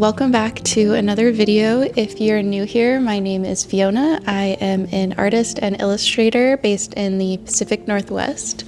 welcome back to another video. If you're new here, my name is Fiona. I am an artist and illustrator based in the Pacific Northwest.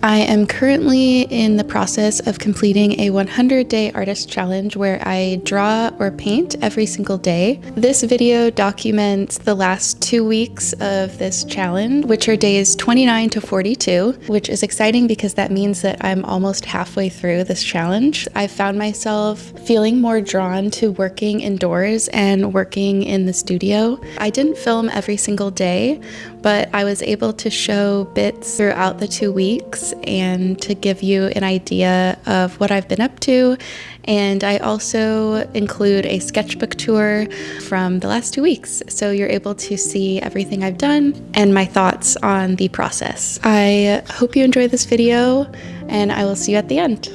I am currently in the process of completing a 100-day artist challenge where I draw or paint every single day. This video documents the last 2 weeks of this challenge, which are days 29 to 42, which is exciting because that means that I'm almost halfway through this challenge. I found myself feeling more drawn to working indoors and working in the studio. I didn't film every single day, but I was able to show bits throughout the 2 weeks and to give you an idea of what I've been up to. And I also include a sketchbook tour from the last 2 weeks, so you're able to see everything I've done and my thoughts on the process. I hope you enjoy this video, and I will see you at the end.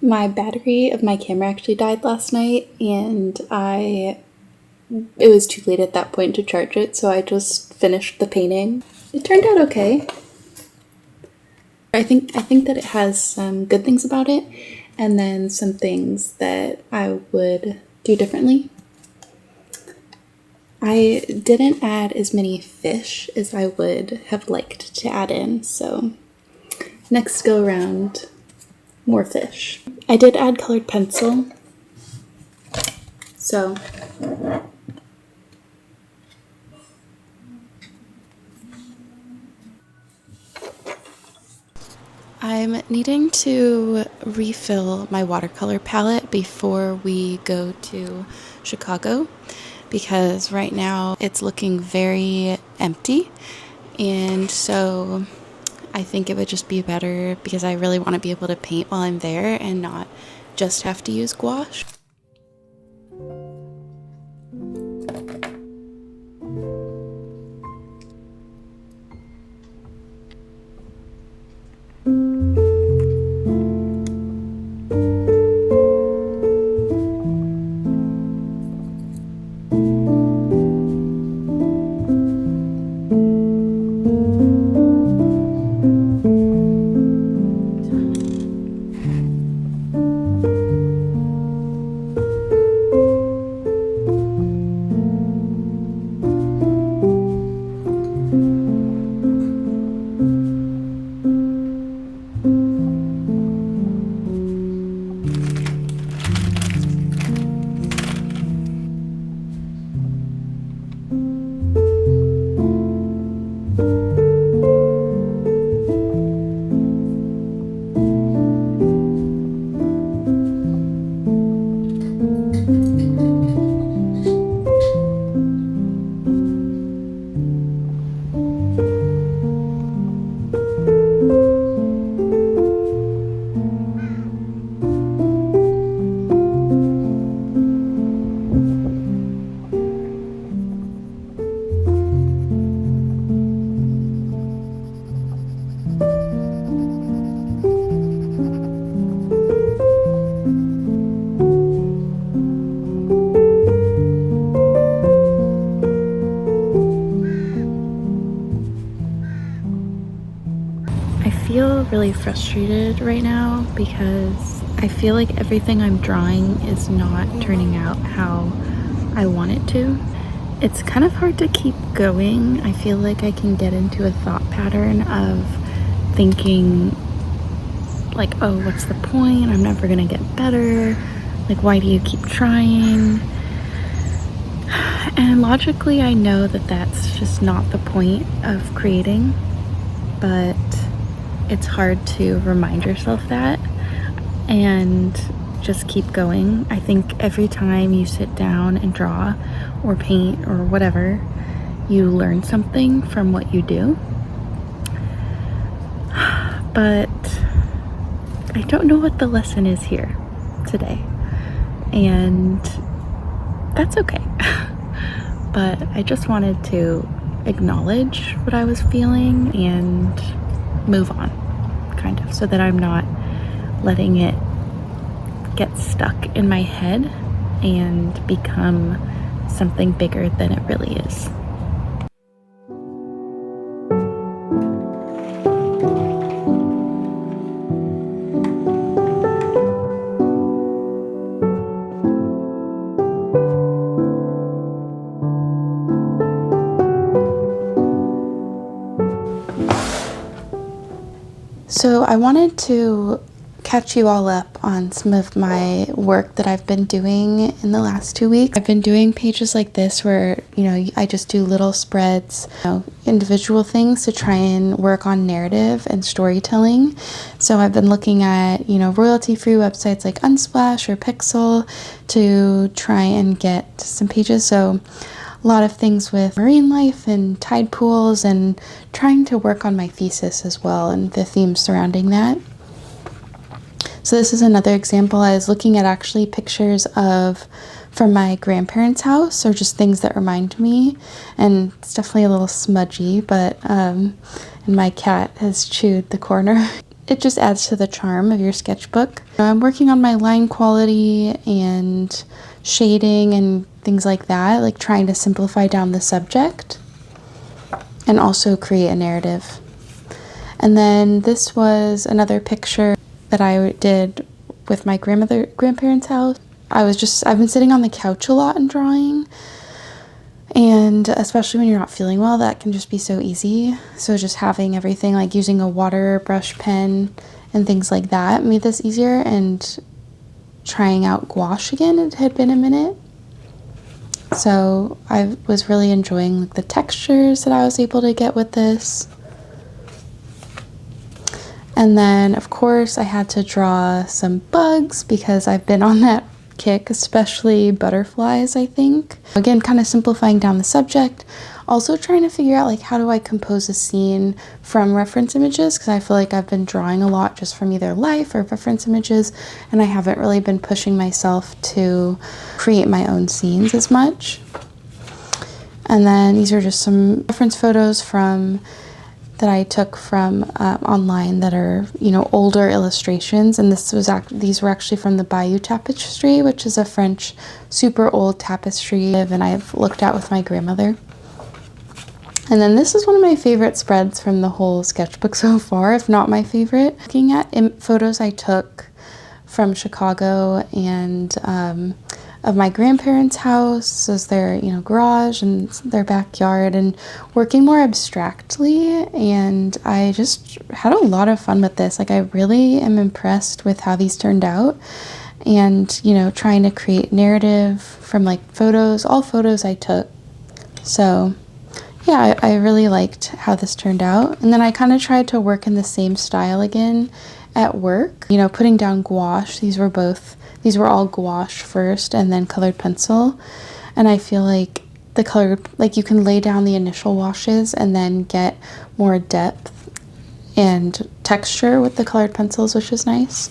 My battery of my camera actually died last night, and it was too late at that point to charge it, so I just finished the painting. It turned out okay. I think that it has some good things about it, and then some things that I would do differently. I didn't add as many fish as I would have liked to add in, so next go around, more fish. I did add colored pencil, so I'm needing to refill my watercolor palette before we go to Chicago, because right now it's looking very empty, and so I think it would just be better, because I really want to be able to paint while I'm there and not just have to use gouache. feel really frustrated right now because I feel like everything I'm drawing is not turning out how I want it to. It's kind of hard to keep going. I feel like I can get into a thought pattern of thinking like, oh, what's the point? I'm never gonna get better. Like, why do you keep trying? And logically, I know that that's just not the point of creating, but it's hard to remind yourself that and just keep going. I think every time you sit down and draw or paint or whatever, you learn something from what you do. But I don't know what the lesson is here today, and that's okay. But I just wanted to acknowledge what I was feeling and move on, kind of, so that I'm not letting it get stuck in my head and become something bigger than it really is. So I wanted to catch you all up on some of my work that I've been doing in the last 2 weeks. I've been doing pages like this where, I just do little spreads, individual things to try and work on narrative and storytelling. So I've been looking at, royalty-free websites like Unsplash or Pixel to try and get some pages. So a lot of things with marine life and tide pools, and trying to work on my thesis as well and the themes surrounding that. So this is another example. I was looking at actually pictures from my grandparents' house, or just things that remind me, and it's definitely a little smudgy, but and my cat has chewed the corner. It just adds to the charm of your sketchbook. I'm working on my line quality and shading and things like that, like trying to simplify down the subject and also create a narrative. And then this was another picture that I did with my grandparents' house. I've been sitting on the couch a lot and drawing, and especially when you're not feeling well, that can just be so easy. So just having everything, like using a water brush pen and things like that, made this easier. And trying out gouache again, it had been a minute. So I was really enjoying the textures that I was able to get with this. And then, of course, I had to draw some bugs because I've been on that kick, especially butterflies, I think. Again, kind of simplifying down the subject. Also trying to figure out, how do I compose a scene from reference images? Because I feel like I've been drawing a lot just from either life or reference images, and I haven't really been pushing myself to create my own scenes as much. And then these are just some reference photos that I took from online that are, older illustrations. And these were actually from the Bayeux Tapestry, which is a French super old tapestry, and I've looked at with my grandmother. And then this is one of my favorite spreads from the whole sketchbook so far, if not my favorite. Looking at photos I took from Chicago and of my grandparents' house, as their garage and their backyard, and working more abstractly. And I just had a lot of fun with this. I really am impressed with how these turned out, and trying to create narrative from all photos I took. So yeah, I really liked how this turned out. And then I kind of tried to work in the same style again at work, putting down gouache. These were all gouache first and then colored pencil. And I feel like you can lay down the initial washes and then get more depth and texture with the colored pencils, which is nice.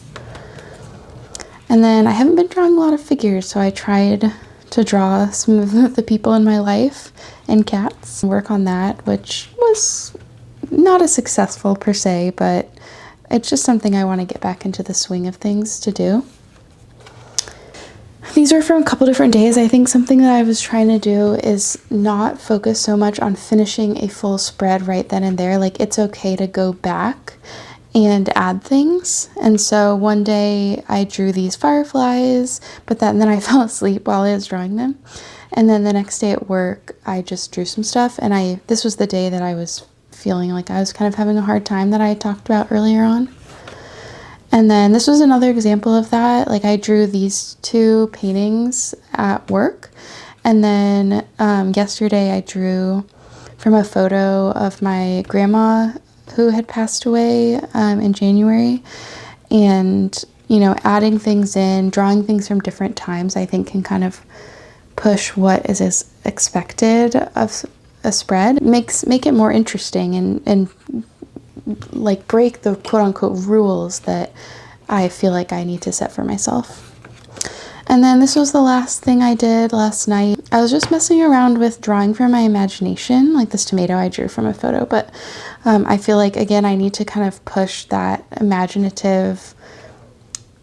And then I haven't been drawing a lot of figures, so I tried to draw some of the people in my life and cats and work on that, which was not as successful per se, but it's just something I want to get back into the swing of things to do. These are from a couple different days. I think something that I was trying to do is not focus so much on finishing a full spread right then and there. It's okay to go back and add things. And so one day I drew these fireflies, but then I fell asleep while I was drawing them. And then the next day at work, I just drew some stuff. And this was the day that I was feeling like I was kind of having a hard time that I had talked about earlier on. And then this was another example of that. Like, I drew these two paintings at work. And then yesterday I drew from a photo of my grandma who had passed away in January. And, you know, adding things in, drawing things from different times, I think can kind of push what is expected of a spread. Make it more interesting and like break the quote-unquote rules that I feel like I need to set for myself. And then this was the last thing I did last night. I was just messing around with drawing from my imagination, like this tomato I drew from a photo, but I feel like, again, I need to kind of push that imaginative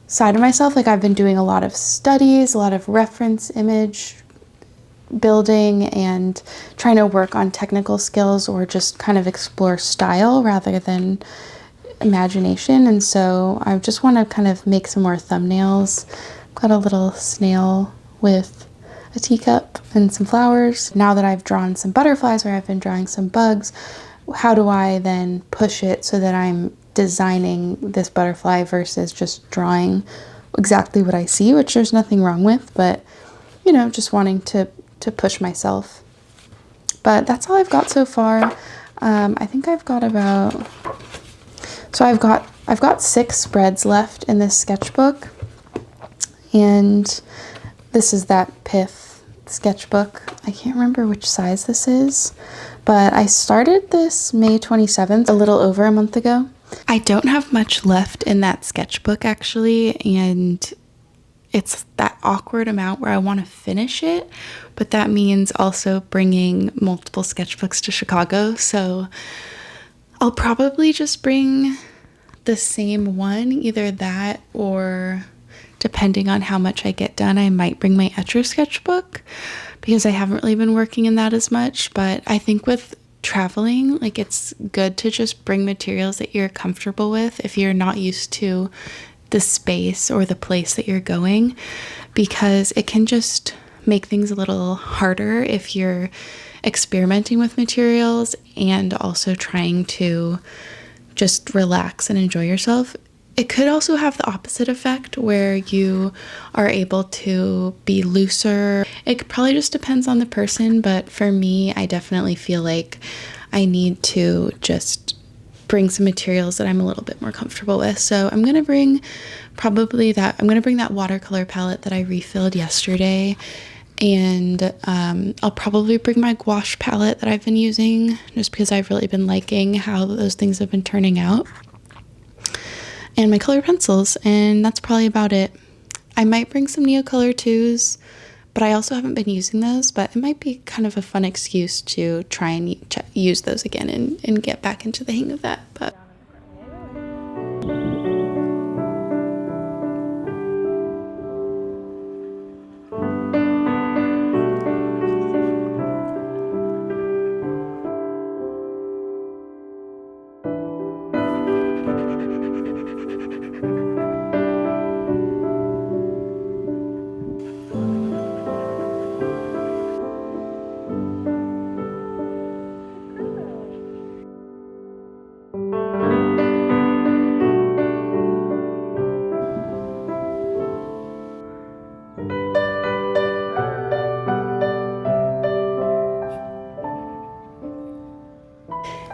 side of myself. Like, I've been doing a lot of studies, a lot of reference image building, and trying to work on technical skills or just kind of explore style rather than imagination. And so I just want to kind of make some more thumbnails. Got a little snail with a teacup and some flowers. Now that I've drawn some butterflies, or I've been drawing some bugs, how do I then push it so that I'm designing this butterfly versus just drawing exactly what I see, which there's nothing wrong with, but, you know, just wanting to push myself. But that's all I've got so far. I think I've got about, so I've got 6 spreads left in this sketchbook, and this is that Pith sketchbook. I can't remember which size this is, but I started this May 27th, a little over a month ago. I don't have much left in that sketchbook, actually, and it's that awkward amount where I want to finish it, but that means also bringing multiple sketchbooks to Chicago. So I'll probably just bring the same one, either that, or depending on how much I get done, I might bring my Etcher sketchbook, because I haven't really been working in that as much. But I think with traveling, like, it's good to just bring materials that you're comfortable with if you're not used to the space or the place that you're going, because it can just make things a little harder if you're experimenting with materials and also trying to just relax and enjoy yourself. It could also have the opposite effect where you are able to be looser. It probably just depends on the person, but for me, I definitely feel like I need to just bring some materials that I'm a little bit more comfortable with. So I'm going to bring that watercolor palette that I refilled yesterday, and I'll probably bring my gouache palette that I've been using, just because I've really been liking how those things have been turning out, and my color pencils, and that's probably about it. I might bring some Neocolor 2s, but I also haven't been using those, but it might be kind of a fun excuse to try and use those again and get back into the hang of that. But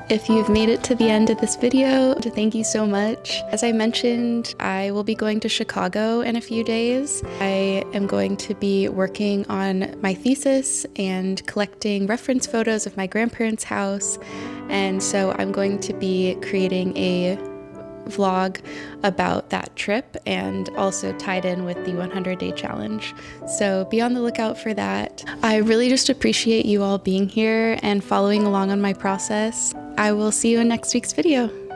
if you've made it to the end of this video, thank you so much. As I mentioned, I will be going to Chicago in a few days. I am going to be working on my thesis and collecting reference photos of my grandparents' house. And so I'm going to be creating a vlog about that trip, and also tied in with the 100-day challenge. So be on the lookout for that. I really just appreciate you all being here and following along on my process. I will see you in next week's video.